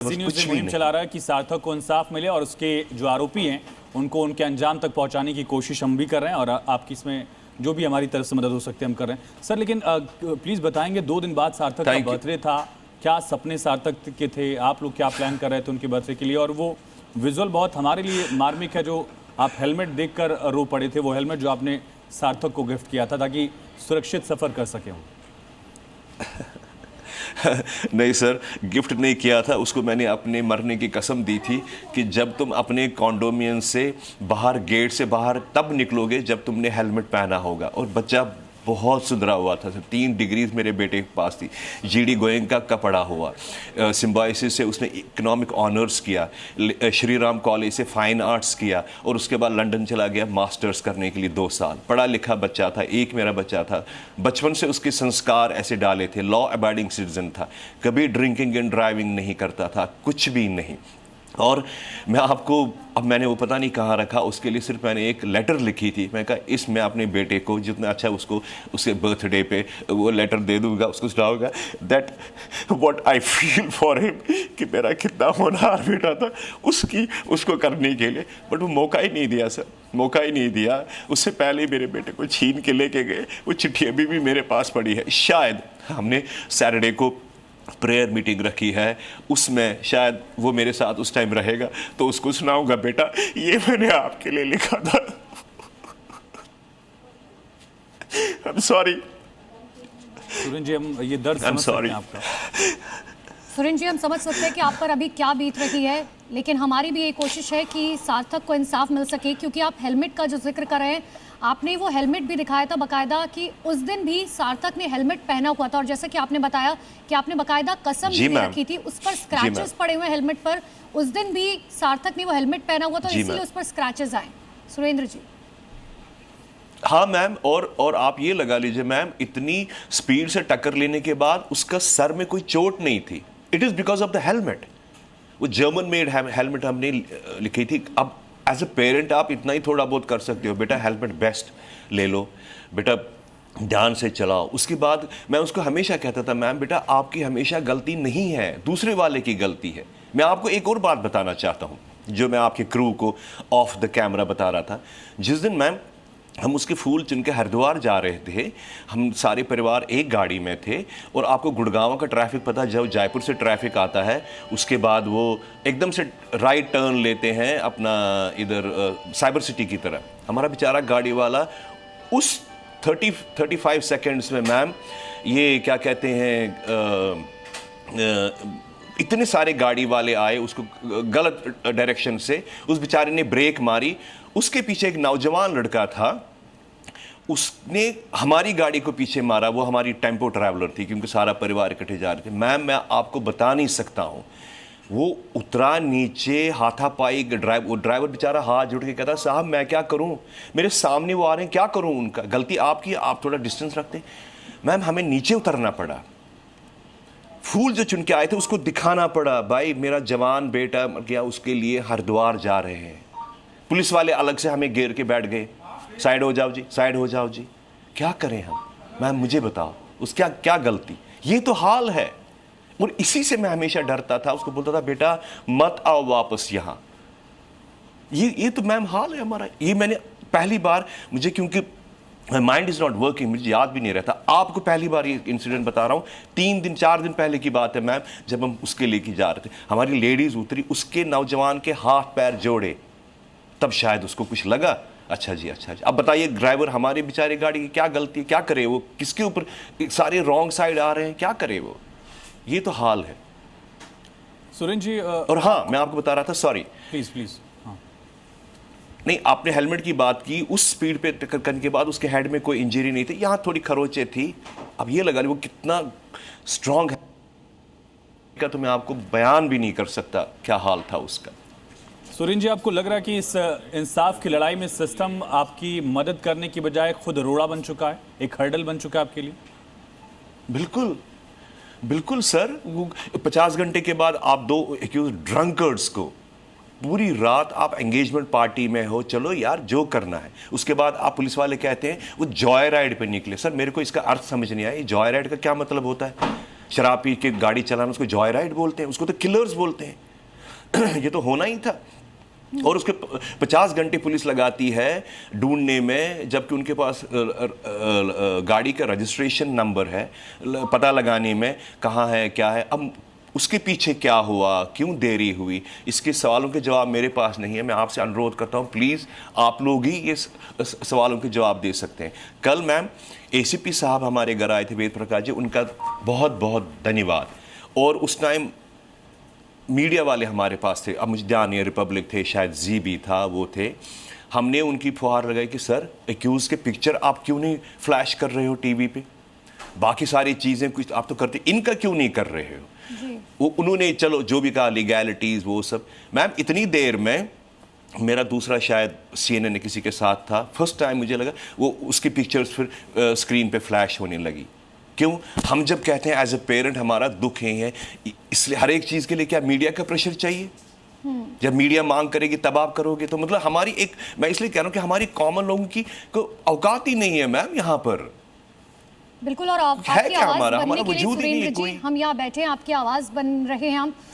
News से मुहिम चला रहा है कि सार्थक को इंसाफ मिले और उसके जो आरोपी हैं उनको उनके अंजाम तक पहुंचाने की कोशिश हम भी कर रहे हैं और आपकी इसमें जो भी हमारी तरफ से मदद हो सकती है हम कर रहे हैं सर। लेकिन प्लीज़ बताएंगे, 2 दिन बाद सार्थक का बर्थडे था, क्या सपने सार्थक के थे, आप लोग क्या प्लान कर रहे थे उनके बर्थडे के लिए? और वो विजुअल बहुत हमारे लिए मार्मिक है, जो आप हेलमेट देखकर रो पड़े थे, वो हेलमेट जो आपने सार्थक को गिफ्ट किया था ताकि सुरक्षित सफ़र कर सकें। नहीं सर, गिफ्ट नहीं किया था उसको, मैंने अपने मरने की कसम दी थी कि जब तुम अपने कॉन्डोमियन से बाहर, गेट से बाहर तब निकलोगे जब तुमने हेलमेट पहना होगा। और बच्चा बहुत सुधरा हुआ था सर, 3 डिग्रीज मेरे बेटे के पास थी, जीडी गोयंका का पढ़ा हुआ, सिम्बायोसिस से उसने इकोनॉमिक ऑनर्स किया, श्री राम कॉलेज से फाइन आर्ट्स किया और उसके बाद लंदन चला गया मास्टर्स करने के लिए 2 साल। पढ़ा लिखा बच्चा था, एक मेरा बच्चा था, बचपन से उसके संस्कार ऐसे डाले थे, लॉ अबाइडिंग सिटीजन था, कभी ड्रिंकिंग एंड ड्राइविंग नहीं करता था, कुछ भी नहीं। और मैं आपको, अब मैंने वो पता नहीं कहाँ रखा, उसके लिए सिर्फ मैंने एक लेटर लिखी थी। मैं कहा इसमें अपने बेटे को जितना अच्छा उसको उसके बर्थडे पे वो लेटर दे दूंगा, उसको सुनाऊंगा that what I feel for him, कि मेरा कितना होनहार बेटा था उसको करने के लिए। बट वो मौका ही नहीं दिया सर, मौका ही नहीं दिया। उससे पहले ही मेरे बेटे को छीन के लेके गए। वो चिट्ठी अभी भी मेरे पास पड़ी है। शायद हमने सैटरडे को प्रेयर मीटिंग रखी है, उसमें शायद वो मेरे साथ उस टाइम रहेगा, तो उसको सुनाऊंगा, बेटा ये मैंने आपके लिए लिखा था। I'm sorry। सुरेंद्र जी, हम ये दर्द समझ सकते हैं आपका। सुरेंद्र जी, हम समझ सकते हैं कि आप पर अभी क्या बीत रही है, लेकिन हमारी भी ये कोशिश है कि सार्थक को इंसाफ मिल सके। क्योंकि आप हेलमेट का जो जिक्र कर रहे हैं, आपने वो हेलमेट भी दिखाया था बाकायदा कि उस दिन भी सार्थक ने हेलमेट पहना हुआ था, और जैसा कि आपने बताया कि आपने बाकायदा कसम भी रखी थी, उस पर स्क्रैचेस पड़े हुए हेलमेट पर। उस दिन भी सार्थक ने वो हेलमेट पहना हुआ था, इसलिए उस पर स्क्रैचेस आए। सुरेंद्र जी। हाँ मैम, और आप ये लगा लीजिए मैम, इतनी स्पीड से टक्कर लेने के बाद उसका सर में कोई चोट नहीं थी। It is because of the helmet. वो जर्मन मेड हेलमेट हमने लिखी थी। अब एज ए पेरेंट आप इतना ही थोड़ा बहुत कर सकते हो, बेटा हेलमेट बेस्ट ले लो, बेटा ध्यान से चलाओ। उसके बाद मैं उसको हमेशा कहता था, मैम बेटा आपकी हमेशा गलती नहीं है, दूसरे वाले की गलती है। मैं आपको एक और बात बताना चाहता हूँ जो मैं आपके क्रू को ऑफ द कैमरा बता रहा था। जिस दिन मैम हम उसके फूल चुन के हरिद्वार जा रहे थे, हम सारे परिवार एक गाड़ी में थे, और आपको गुड़गांव का ट्रैफिक पता, जब जयपुर से ट्रैफिक आता है उसके बाद वो एकदम से राइट टर्न लेते हैं अपना इधर साइबर सिटी की तरफ। हमारा बेचारा गाड़ी वाला उस 35 सेकेंड्स में मैम, ये क्या कहते हैं, इतने सारे गाड़ी वाले आए, उसको गलत डायरेक्शन से उस बेचारे ने ब्रेक मारी। उसके पीछे एक नौजवान लड़का था, उसने हमारी गाड़ी को पीछे मारा। वो हमारी टेम्पो ट्रैवलर थी क्योंकि सारा परिवार इकट्ठे जा रहे थे। मैम मैं आपको बता नहीं सकता हूँ, वो उतरा नीचे, हाथापाई, वो ड्राइवर बेचारा हाथ जोड़ के कहता, साहब मैं क्या करूँ, मेरे सामने वो आ रहे हैं, क्या करूँ, उनका गलती आपकी, आप थोड़ा डिस्टेंस रखते। मैम हमें नीचे उतरना पड़ा, फूल जो चुन के आए थे उसको दिखाना पड़ा, भाई मेरा जवान बेटा गया, उसके लिए हरिद्वार जा रहे हैं। पुलिस वाले अलग से हमें घेर के बैठ गए, साइड हो जाओ जी, साइड हो जाओ जी। क्या करें हम? मैम मुझे बताओ उस क्या गलती? ये तो हाल है। और इसी से मैं हमेशा डरता था, उसको बोलता था बेटा मत आओ वापस यहाँ। ये तो मैम हाल है हमारा। ये मैंने पहली बार, मुझे क्योंकि माइंड इज नॉट वर्किंग, मुझे याद भी नहीं रहता। आपको पहली बार ये इंसिडेंट बता रहा हूँ, 4 दिन पहले की बात है मैम, जब हम उसके लेके जा रहे थे, हमारी लेडीज उतरी, उसके नौजवान के हाथ पैर जोड़े, तब शायद उसको कुछ लगा। अच्छा जी, अच्छा जी। अब बताइए ड्राइवर, हमारे बेचारे गाड़ी की क्या गलती है, क्या करे वो, किसके ऊपर सारे रॉन्ग साइड आ रहे हैं, क्या करे वो? ये तो हाल है सुरेंद्र जी। और हाँ, मैं आपको बता रहा था, सॉरी प्लीज। नहीं, आपने हेलमेट की बात की, उस स्पीड पे टक्कर करने के बाद उसके हेड में कोई इंजरी नहीं थी, यहाँ थोड़ी खरोचे थी। अब ये लगा वो कितना स्ट्रांग है का तो मैं आपको बयान भी नहीं कर सकता क्या हाल था उसका। सुरेंद्र जी, आपको लग रहा है कि इस इंसाफ की लड़ाई में सिस्टम आपकी मदद करने की बजाय खुद रोड़ा बन चुका है, एक हर्डल बन चुका है आपके लिए? बिल्कुल बिल्कुल सर। 50 घंटे के बाद आप 2 एक्यूज ड्रंकर्ड्स को, पूरी रात आप एंगेजमेंट पार्टी में हो, चलो यार जो करना है, उसके बाद आप पुलिस वाले कहते हैं वो जॉय राइड पे निकले। सर मेरे को इसका अर्थ समझ नहीं आया, जॉय राइड का क्या मतलब होता है? शराब पी के गाड़ी चलाना, उसको जॉय राइड बोलते हैं, उसको तो किलर्स बोलते हैं। ये तो होना ही था। और उसके 50 घंटे पुलिस लगाती है ढूंढने में, जबकि उनके पास गाड़ी का रजिस्ट्रेशन नंबर है, पता लगाने में कहाँ है क्या है। अब उसके पीछे क्या हुआ, क्यों देरी हुई, इसके सवालों के जवाब मेरे पास नहीं है। मैं आपसे अनुरोध करता हूँ, प्लीज़ आप लोग ही ये सवालों के जवाब दे सकते हैं। कल मैम ACP साहब हमारे घर आए थे, वेद प्रकाश जी, उनका बहुत बहुत धन्यवाद। और उस टाइम मीडिया वाले हमारे पास थे, अब मुझे ध्यान नहीं, रिपब्लिक थे शायद, जी भी था, वो थे। हमने उनकी फुहार लगाई कि सर एक्यूज के पिक्चर आप क्यों नहीं फ्लैश कर रहे हो टीवी पे, बाकी सारी चीज़ें कुछ आप तो करते, इनका क्यों नहीं कर रहे हो। वो उन्होंने चलो जो भी कहा, लीगैलिटीज़ वो सब। मैम इतनी देर में मेरा दूसरा शायद CNN ने किसी के साथ था, फर्स्ट टाइम मुझे लगा वो उसकी पिक्चर्स फिर स्क्रीन पे फ्लैश होने लगी। क्यों? हम जब कहते हैं एज ए पेरेंट हमारा दुख है, इसलिए हर एक चीज़ के लिए क्या मीडिया का प्रेशर चाहिए? जब मीडिया मांग करेगी तब आप करोगे, तो मतलब हमारी एक, मैं इसलिए कह रहा हूँ कि हमारी कॉमन लोगों की को औकात ही नहीं है मैम यहाँ पर। बिल्कुल, और आपकी आवाज बनने के लिए सुरेंद्र जी, हम यहाँ बैठे हैं, आपकी आवाज बन रहे हैं हम।